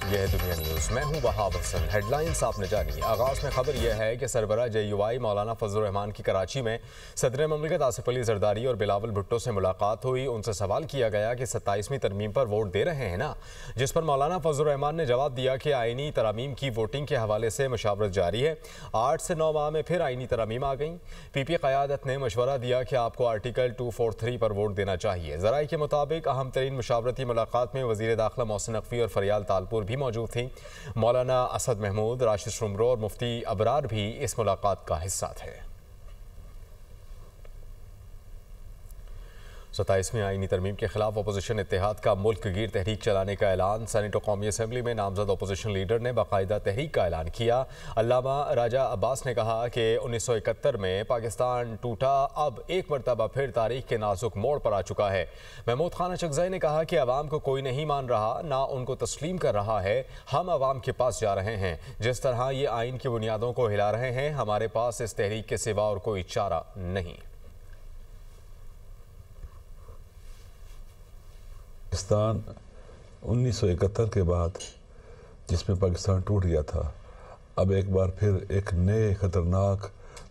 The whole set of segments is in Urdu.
یہ ہے دنیا نیوز، میں ہوں وہاب حسن۔ ہیڈ لائنز آپ نے جانی۔ آغاز میں خبر یہ ہے کہ سربراہ JUI مولانا فضل الرحمان کی کراچی میں صدر مملکت آصف علی زرداری اور بلاول بھٹو سے ملاقات ہوئی۔ ان سے سوال کیا گیا کہ 27ویں ترمیم پر ووٹ دے رہے ہیں نا، جس پر مولانا فضل الرحمان نے جواب دیا کہ آئینی ترامیم کی ووٹنگ کے حوالے سے مشاورت جاری ہے۔ 8 سے 9 ماہ میں پھر آئینی ترامیم آ گئیں۔ PP قیادت نے مشورہ دیا کہ آپ کو آرٹیکل 243 پر ووٹ دینا چاہیے۔ ذرائع کے مطابق اہم ترین مشاورتی ملاقات میں وزیر داخلہ محسن نقوی اور فریال تالپور بھی موجود تھیں۔ مولانا اسد محمود، راشد شمرو اور مفتی ابرار بھی اس ملاقات کا حصہ تھے۔ 27ویں آئینی ترمیم کے خلاف اپوزیشن اتحاد کا ملک گیر تحریک چلانے کا اعلان۔ سینیٹ و قومی اسمبلی میں نامزد اپوزیشن لیڈر نے باقاعدہ تحریک کا اعلان کیا۔ علامہ راجہ عباس نے کہا کہ 1971 میں پاکستان ٹوٹا، اب ایک مرتبہ پھر تاریخ کے نازک موڑ پر آ چکا ہے۔ محمود خان اچکزئی نے کہا کہ عوام کو کوئی نہیں مان رہا، نہ ان کو تسلیم کر رہا ہے، ہم عوام کے پاس جا رہے ہیں۔ جس طرح یہ آئین کی بنیادوں کو ہلا رہے ہیں، ہمارے پاس اس تحریک کے سوا اور کوئی چارہ نہیں۔ پاکستان 1971 کے بعد جس میں پاکستان ٹوٹ گیا تھا، اب ایک بار پھر ایک نئے خطرناک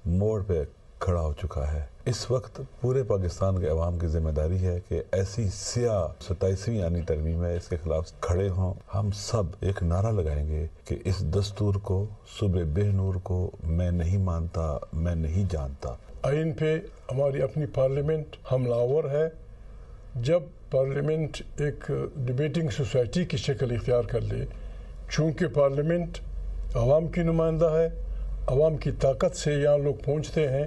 موڑ پہ کھڑا ہو چکا ہے۔ اس وقت پورے پاکستان کے عوام کی ذمہ داری ہے کہ ایسی سیاہ 27ویں آئینی ترمیم ہے، اس کے خلاف کھڑے ہوں۔ ہم سب ایک نعرہ لگائیں گے کہ اس دستور کو، صبح بے نور کو میں نہیں مانتا، میں نہیں جانتا۔ آئین پہ ہماری اپنی پارلیمنٹ حملہ آور ہے۔ جب پارلیمنٹ ایک ڈیبیٹنگ سوسائٹی کی شکل اختیار کر لے، چونکہ پارلیمنٹ عوام کی نمائندہ ہے، عوام کی طاقت سے یہاں لوگ پہنچتے ہیں،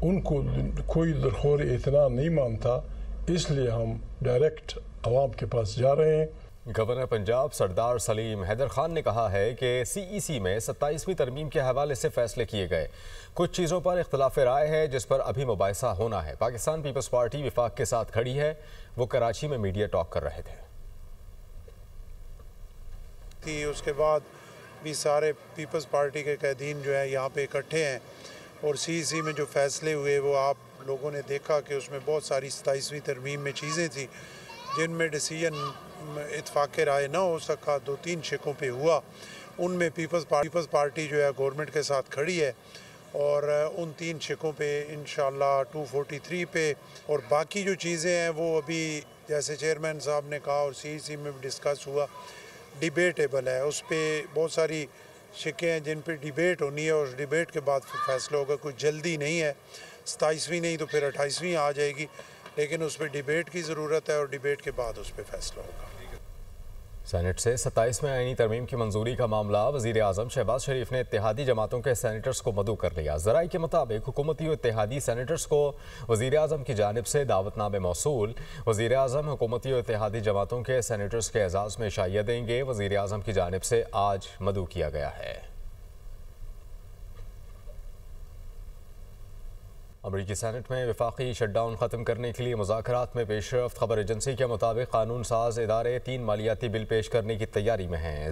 ان کو کوئی درخور اعتنا نہیں مانتا، اس لیے ہم ڈائریکٹ عوام کے پاس جا رہے ہیں۔ گورنر پنجاب سردار سلیم حیدر خان نے کہا ہے کہ CEC میں 27ویں ترمیم کے حوالے سے فیصلے کیے گئے۔ کچھ چیزوں پر اختلاف رائے ہے جس پر ابھی مباحثہ ہونا ہے۔ پاکستان پیپلز پارٹی وفاق کے ساتھ کھڑی ہے۔ وہ کراچی میں میڈیا ٹاک کر رہے تھے۔ اس کے بعد بھی سارے پیپلز پارٹی کے قائدین جو ہیں یہاں پہ اکٹھے ہیں، اور CEC میں جو فیصلے ہوئے وہ آپ لوگوں نے دیکھا کہ اس میں بہت ساری 27ویں ترمیم میں چیزیں تھیں جن میں ڈیسیجن اتفاق رائے نہ ہو سکا، 2-3 شقوں پہ ہوا۔ ان میں پیپلز پارٹی جو ہے گورنمنٹ کے ساتھ کھڑی ہے، اور ان 3 شقوں پہ انشاءاللہ 243 پہ، اور باقی جو چیزیں ہیں وہ ابھی جیسے چیئرمین صاحب نے کہا اور CEC میں بھی ڈسکس ہوا، ڈیبیٹیبل ہے۔ اس پہ بہت ساری شقیں ہیں جن پہ ڈیبیٹ ہونی ہے، اور اس ڈیبیٹ کے بعد پھر فیصلہ ہوگا۔ کوئی جلدی نہیں ہے، 27ویں نہیں تو پھر 28ویں آ جائے گی، لیکن اس پہ ڈیبیٹ کی ضرورت ہے، اور ڈیبیٹ کے بعد اس پہ فیصلہ ہوگا۔ سینٹ سے 27ویں آئینی ترمیم کی منظوری کا معاملہ وزیر اعظم شہباز شریف نے اتحادی جماعتوں کے سینیٹرز کو مدعو کر لیا۔ ذرائع کے مطابق حکومتی و اتحادی سینیٹرز کو وزیر اعظم کی جانب سے دعوت نامے موصول۔ وزیر اعظم حکومتی و اتحادی جماعتوں کے سینیٹرز کے اعزاز میں عشائیہ دیں گے۔ وزیر اعظم کی جانب سے آج مدعو کیا گیا ہے۔ امریکی سینٹ میں وفاقی شٹ ڈاؤن ختم کرنے کے لیے مذاکرات میں پیش رفت۔ خبر ایجنسی کے مطابق قانون ساز ادارے 3 مالیاتی بل پیش کرنے کی تیاری میں ہیں۔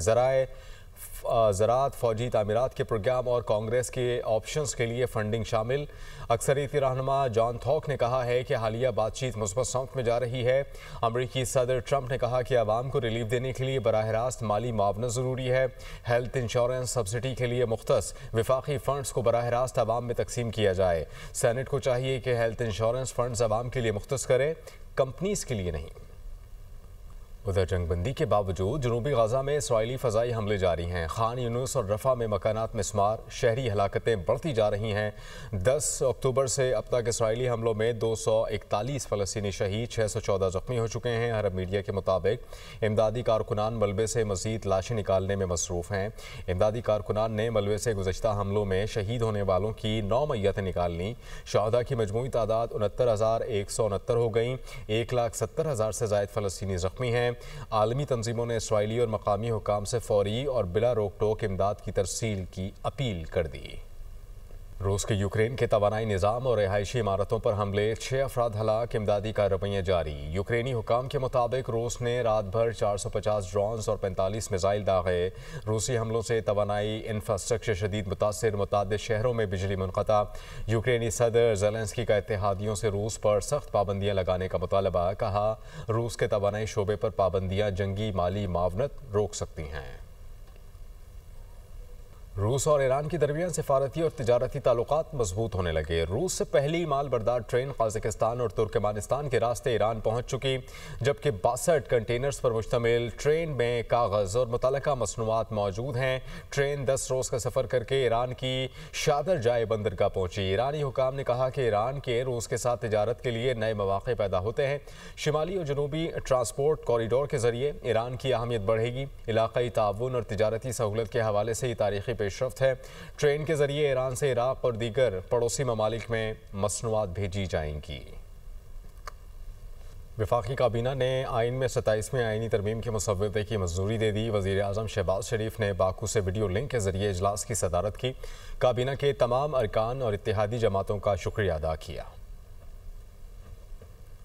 زراعت، فوجی تعمیرات کے پروگرام اور کانگریس کے آپشنز کے لیے فنڈنگ شامل۔ اکثریتی رہنما جان تھوک نے کہا ہے کہ حالیہ بات چیت مثبت سمت میں جا رہی ہے۔ امریکی صدر ٹرمپ نے کہا کہ عوام کو ریلیف دینے کے لیے براہ راست مالی معاونت ضروری ہے۔ ہیلتھ انشورنس سبسڈی کے لیے مختص وفاقی فنڈز کو براہ راست عوام میں تقسیم کیا جائے۔ سینٹ کو چاہیے کہ ہیلتھ انشورنس فنڈز عوام کے لیے مختص کرے، کمپنیز کے لیے نہیں۔ ادھر جنگ بندی کے باوجود جنوبی غزہ میں اسرائیلی فضائی حملے جاری ہیں۔ خان یونس اور رفح میں مکانات مسمار، شہری ہلاکتیں بڑھتی جا رہی ہیں۔ 10 اکتوبر سے اب تک اسرائیلی حملوں میں 241 فلسطینی شہید، 614 زخمی ہو چکے ہیں۔ عرب میڈیا کے مطابق امدادی کارکنان ملبے سے مزید لاشیں نکالنے میں مصروف ہیں۔ امدادی کارکنان نے ملبے سے گزشتہ حملوں میں شہید ہونے والوں کی 9 میتیں نکال لیں۔ شہداء کی مجموعی تعداد 69,169 ہو گئیں۔ 1,70,000 سے زائد فلسطینی زخمی ہیں۔ عالمی تنظیموں نے اسرائیلی اور مقامی حکام سے فوری اور بلا روک ٹوک امداد کی ترسیل کی اپیل کر دی۔ روس کے یوکرین کے توانائی نظام اور رہائشی عمارتوں پر حملے، 6 افراد ہلاک، امدادی کارروائیاں جاری۔ یوکرینی حکام کے مطابق روس نے رات بھر 450 ڈرونز اور 45 میزائل داغے۔ روسی حملوں سے توانائی انفراسٹرکچر شدید متاثر، متعدد شہروں میں بجلی منقطع۔ یوکرینی صدر زیلنسکی کا اتحادیوں سے روس پر سخت پابندیاں لگانے کا مطالبہ، کہا روس کے توانائی شعبے پر پابندیاں جنگی مالی معاونت روک سکتی ہیں۔ روس اور ایران کے درمیان سفارتی اور تجارتی تعلقات مضبوط ہونے لگے۔ روس سے پہلی مال بردار ٹرین قازقستان اور ترکمانستان کے راستے ایران پہنچ چکی، جبکہ 62 کنٹینرز پر مشتمل ٹرین میں کاغذ اور متعلقہ مصنوعات موجود ہیں۔ ٹرین 10 روز کا سفر کر کے ایران کی شادر جائے بندرگاہ پہنچی۔ ایرانی حکام نے کہا کہ ایران کے روس کے ساتھ تجارت کے لیے نئے مواقع پیدا ہوتے ہیں۔ شمالی اور جنوبی ٹرانسپورٹ کوریڈور کے ذریعے ایران کی اہمیت بڑھے گی۔ علاقائی تعاون اور تجارتی سہولت کے حوالے سے یہ تاریخی پیش رفت ہے۔ ٹرین کے ذریعے ایران سے عراق اور دیگر پڑوسی ممالک میں مصنوعات بھیجی جائیں گی۔ وفاقی کابینہ نے آئین میں 27ویں آئینی ترمیم کے مسودے کی منظوری دے دی۔ وزیر اعظم شہباز شریف نے باکو سے ویڈیو لنک کے ذریعے اجلاس کی صدارت کی۔ کابینہ کے تمام ارکان اور اتحادی جماعتوں کا شکریہ ادا کیا۔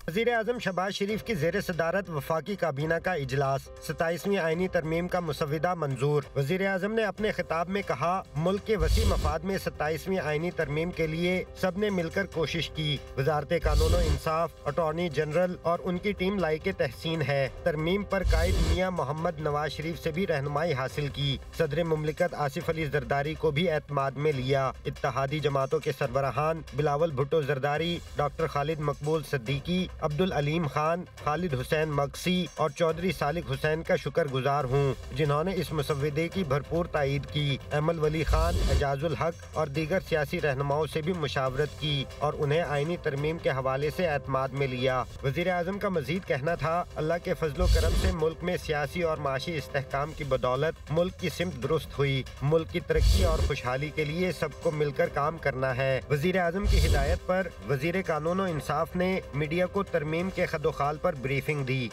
وزیر اعظم شہباز شریف کی زیر صدارت وفاقی کابینہ کا اجلاس، 27ویں آئینی ترمیم کا مسودہ منظور۔ وزیر اعظم نے اپنے خطاب میں کہا، ملک کے وسیع مفاد میں 27ویں آئینی ترمیم کے لیے سب نے مل کر کوشش کی۔ وزارت قانون و انصاف، اٹارنی جنرل اور ان کی ٹیم لائق تحسین ہے۔ ترمیم پر قائد میاں محمد نواز شریف سے بھی رہنمائی حاصل کی۔ صدر مملکت آصف علی زرداری کو بھی اعتماد میں لیا۔ اتحادی جماعتوں کے سربراہان بلاول بھٹو زرداری، ڈاکٹر خالد مقبول صدیقی، عبدالعلیم خان، خالد حسین مقسی اور چودھری صالح حسین کا شکر گزار ہوں، جنہوں نے اس مسودے کی بھرپور تائید کی۔ ایمل ولی خان، اعجاز الحق اور دیگر سیاسی رہنماؤں سے بھی مشاورت کی اور انہیں آئینی ترمیم کے حوالے سے اعتماد میں لیا۔ وزیر اعظم کا مزید کہنا تھا، اللہ کے فضل و کرم سے ملک میں سیاسی اور معاشی استحکام کی بدولت ملک کی سمت درست ہوئی۔ ملک کی ترقی اور خوشحالی کے لیے سب کو مل کر کام کرنا ہے۔ وزیر اعظم کی ہدایت پر وزیر قانون و انصاف نے میڈیا کو ترمیم کے خد و خال پر بریفنگ دی۔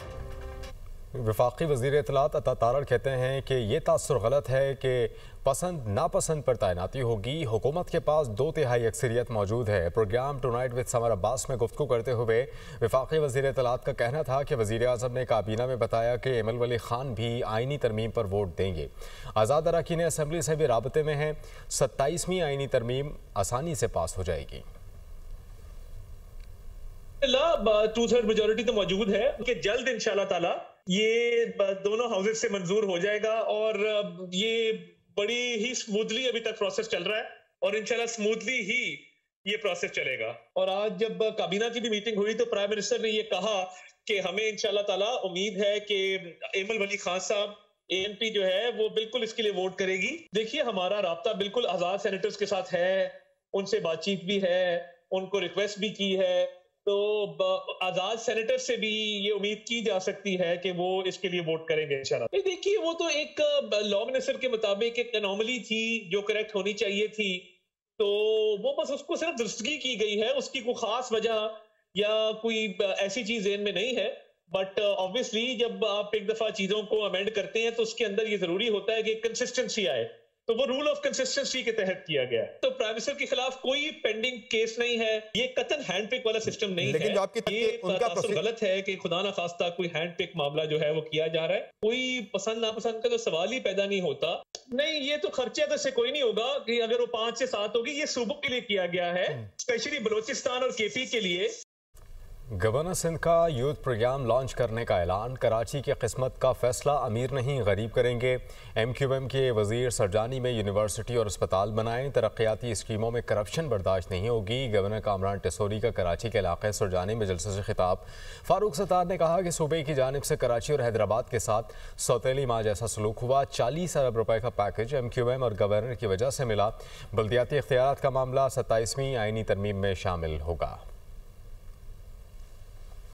وفاقی وزیر اطلاعات عطا تارڑ کہتے ہیں کہ یہ تاثر غلط ہے کہ پسند ناپسند پر تعیناتی ہوگی۔ حکومت کے پاس 2/3 اکثریت موجود ہے۔ پروگرام ٹونائٹ وتھ سمر عباس میں گفتگو کرتے ہوئے وفاقی وزیر اطلاعات کا کہنا تھا کہ وزیر اعظم نے کابینہ میں بتایا کہ ایمل ولی خان بھی آئینی ترمیم پر ووٹ دیں گے۔ آزاد اراکین اسمبلی سے بھی رابطے میں ہیں۔ 27ویں آئینی ترمیم آسانی سے پاس ہو جائے گی۔ 2/3 میجورٹی تو موجود ہے کہ جلد انشاءاللہ تعالی یہ دونوں ہاؤسز سے منظور ہو جائے گا، اور یہ بڑی ہی سموتھلی ابھی تک پروسیس چل رہا ہے اور انشاءاللہ سموتھلی ہی یہ پروسیس چلے گا۔ اور آج جب کابینہ کی بھی میٹنگ ہوئی تو پرائم منسٹر نے یہ کہا کہ ہمیں انشاءاللہ تعالی امید ہے کہ ایمل ولی خان صاحب ANP جو ہے وہ بالکل اس کے لیے ووٹ کرے گی۔ دیکھیے ہمارا رابطہ بالکل آزاد سینیٹرز کے ساتھ ہے، ان سے بات چیت بھی ہے، ان کو ریکویسٹ بھی کی ہے، تو آزاد سینیٹر سے بھی یہ امید کی جا سکتی ہے کہ وہ اس کے لیے ووٹ کریں گے انشاءاللہ۔ دیکھیے وہ تو ایک لا منسٹر کے مطابق ایک انوملی تھی جو کریکٹ ہونی چاہیے تھی، تو وہ بس اس کو صرف درستگی کی گئی ہے، اس کی کوئی خاص وجہ یا کوئی ایسی چیز ذہن میں نہیں ہے۔ بٹ آبویسلی جب آپ ایک دفعہ چیزوں کو امینڈ کرتے ہیں تو اس کے اندر یہ ضروری ہوتا ہے کہ کنسسٹنسی آئے، تو وہ رول آف کنسسٹنسی کے تحت کیا گیا ہے۔ تو پرائم منسٹر کے خلاف کوئی پینڈنگ کیس نہیں ہے، یہ قطعاً ہینڈ پک والا سسٹم نہیں ہے۔ یہ تاثر غلط ہے کہ خدا نخواستہ کوئی ہینڈ پک معاملہ جو ہے وہ کیا جا رہا ہے۔ کوئی پسند ناپسند کا تو سوال ہی پیدا نہیں ہوتا۔ نہیں، یہ تو خرچہ تو سے کوئی نہیں ہوگا کہ اگر وہ 5 سے 7 ہوگی، یہ صوبوں کے لیے کیا گیا ہے، اسپیشلی بلوچستان اور KP کے لیے۔ گورنر سندھ کا یوتھ پروگرام لانچ کرنے کا اعلان۔ کراچی کی قسمت کا فیصلہ امیر نہیں غریب کریں گے۔ MQM کے وزیر سرجانی میں یونیورسٹی اور اسپتال بنائیں۔ ترقیاتی اسکیموں میں کرپشن برداشت نہیں ہوگی۔ گورنر کامران ٹیسوری کا کراچی کے علاقے سرجانی میں جلسے سے خطاب۔ فاروق ستار نے کہا کہ صوبے کی جانب سے کراچی اور حیدرآباد کے ساتھ سوتیلی ماں جیسا سلوک ہوا۔ 40 ارب روپے کا پیکج MQM اور گورنر کی وجہ سے ملا۔ بلدیاتی اختیارات کا معاملہ 27ویں آئینی ترمیم میں شامل ہوگا۔